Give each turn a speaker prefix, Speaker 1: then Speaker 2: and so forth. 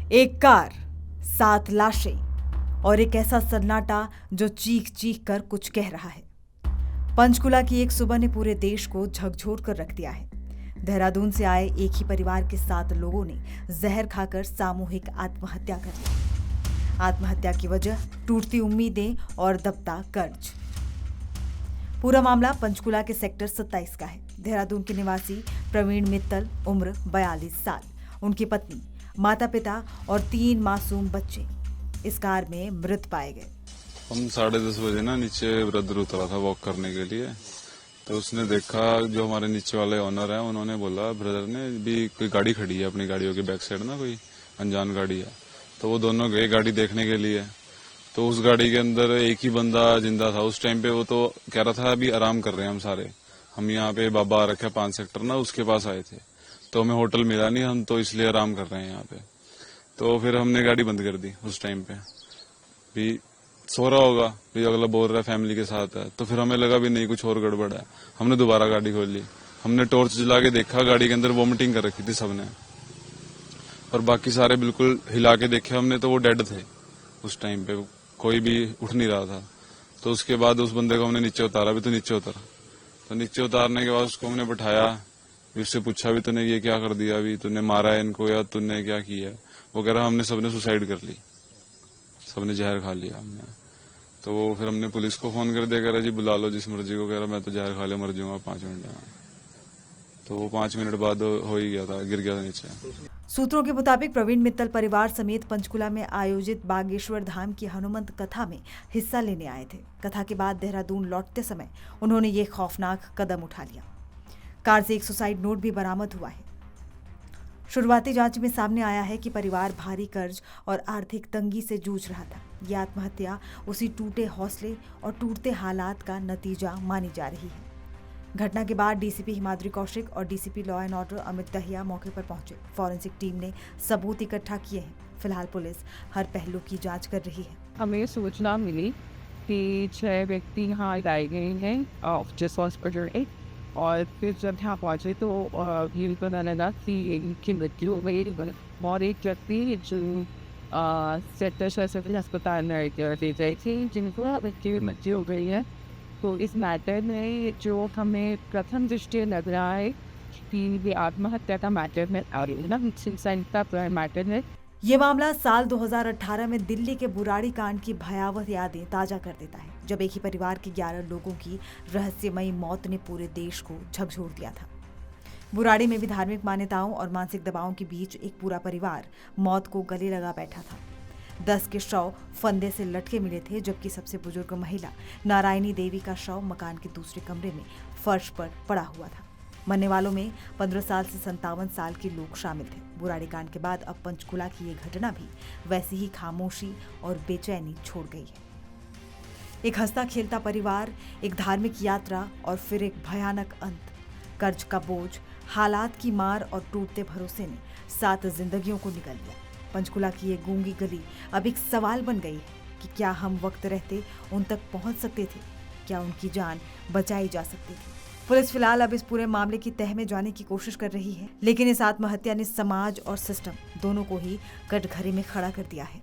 Speaker 1: एक कार, 7 लाशें और एक ऐसा सन्नाटा जो चीख चीख कर कुछ कह रहा है। पंचकुला की एक सुबह ने पूरे देश को झकझोर कर रख दिया है। देहरादून से आए एक ही परिवार के 7 लोगों ने जहर खाकर सामूहिक आत्महत्या कर ली। आत्महत्या की वजह टूटती उम्मीदें और दबता कर्ज। पूरा मामला पंचकुला के सेक्टर 27 का है। देहरादून के निवासी प्रवीण मित्तल, उम्र 42 साल, उनकी पत्नी, माता पिता और 3 मासूम बच्चे इस कार में मृत पाए गए।
Speaker 2: हम 10:30 बजे ना नीचे ब्रदर उतरा था वॉक करने के लिए, तो उसने देखा, जो हमारे नीचे वाले ओनर है उन्होंने बोला, ब्रदर ने भी, कोई गाड़ी खड़ी है अपनी गाड़ियों के बैक साइड ना, कोई अनजान गाड़ी है। तो वो दोनों गए गाड़ी देखने के लिए। तो उस गाड़ी के अंदर एक ही बंदा जिंदा था उस टाइम पे। वो तो कह रहा था अभी आराम कर रहे हैं हम सारे, हम यहाँ पे बाबा रखा 5 सेक्टर ना, उसके पास आए थे, तो हमें होटल मिला नहीं, हम तो इसलिए आराम कर रहे हैं यहाँ पे। तो फिर हमने गाड़ी बंद कर दी उस टाइम पे। भी सो रहा होगा, भी अगला बोल रहा है फैमिली के साथ है, तो फिर हमें लगा भी नहीं, कुछ और गड़बड़ है। हमने दोबारा गाड़ी खोल ली, हमने टॉर्च जला के देखा, गाड़ी के अंदर वॉमिटिंग कर रखी थी सबने, और बाकी सारे बिल्कुल हिला के देखे हमने, तो वो डेड थे उस टाइम पे, कोई भी उठ नहीं रहा था। तो उसके बाद उस बंदे को हमने नीचे उतारा, भी तो नीचे उतरा। तो नीचे उतारने के बाद उसको हमने बैठाया, उससे पूछा भी तूने ये क्या कर दिया, अभी तूने मारा है इनको या तूने क्या किया है। वो कह रहा हमने सबने सुसाइड कर ली, सबने जहर खा लिया हमने। तो फिर हमने पुलिस को फोन कर दिया, कह रहा जी बुला लो जिस मर्जी को, कह रहा मैं तो जहर खा ले मर जाऊंगा 5 मिनट में। तो वो 5 मिनट बाद हो ही गया था, गिर गया था नीचे।
Speaker 1: सूत्रों के मुताबिक प्रवीण मित्तल परिवार समेत पंचकुला में आयोजित बागेश्वर धाम की हनुमंत कथा में हिस्सा लेने आए थे। कथा के बाद देहरादून लौटते समय उन्होंने ये खौफनाक कदम उठा लिया। कार से एक सुसाइड नोट भी बरामद हुआ है। शुरुआती जांच में सामने आया है कि परिवार भारी कर्ज और आर्थिक तंगी से जूझ रहा था। यह आत्महत्या उसी टूटे हौसले और टूटते हालात का नतीजा मानी जा रही है। घटना के बाद डीसीपी हिमाद्री कौशिक और DCP law and order Amit Dahiya मौके पर पहुंचे। फॉरेंसिक टीम ने सबूत इकट्ठा किए हैं। फिलहाल पुलिस हर पहलू की जांच कर रही है।
Speaker 3: हमें सूचना मिली कि 6 व्यक्ति यहाँ लाए गए हैं जिस हॉस्पिटल में, और फिर जब यहाँ पहुँचे तो ये पता लगा कि इनकी मृत्यु हो गई, और एक व्यक्ति जो सेक्टर 67 अस्पताल में ले गए थे, जिनको मृत्यु हो गई है। तो इस मैटर में जो हमें प्रथम दृष्टि लग रहा है कि ये आत्महत्या का मैटर में मैटर है।
Speaker 1: ये मामला साल 2018 में दिल्ली के बुराड़ी कांड की भयावह यादें ताजा कर देता है, जब एक ही परिवार के 11 लोगों की रहस्यमयी मौत ने पूरे देश को झकझोर दिया था। बुराड़ी में भी धार्मिक मान्यताओं और मानसिक दबावों के बीच एक पूरा परिवार मौत को गले लगा बैठा था। 10 के शव फंदे से लटके मिले थे, जबकि सबसे बुजुर्ग महिला नारायणी देवी का शव मकान के दूसरे कमरे में फर्श पर पड़ा हुआ था। मरने वालों में 15 साल से 57 साल के लोग शामिल थे। बुराड़ी कांड के बाद अब पंचकुला की ये घटना भी वैसी ही खामोशी और बेचैनी छोड़ गई है। एक हंसता खेलता परिवार, एक धार्मिक यात्रा और फिर एक भयानक अंत। कर्ज का बोझ, हालात की मार और टूटते भरोसे ने 7 जिंदगियों को निगल लिया। पंचकुला की ये गूंगी गली अब एक सवाल बन गई है कि क्या हम वक्त रहते उन तक पहुंच सकते थे? क्या उनकी जान बचाई जा सकती थी? पुलिस फिलहाल अब इस पूरे मामले की तह में जाने की कोशिश कर रही है, लेकिन इस आत्महत्या ने समाज और सिस्टम दोनों को ही कटघरे में खड़ा कर दिया है।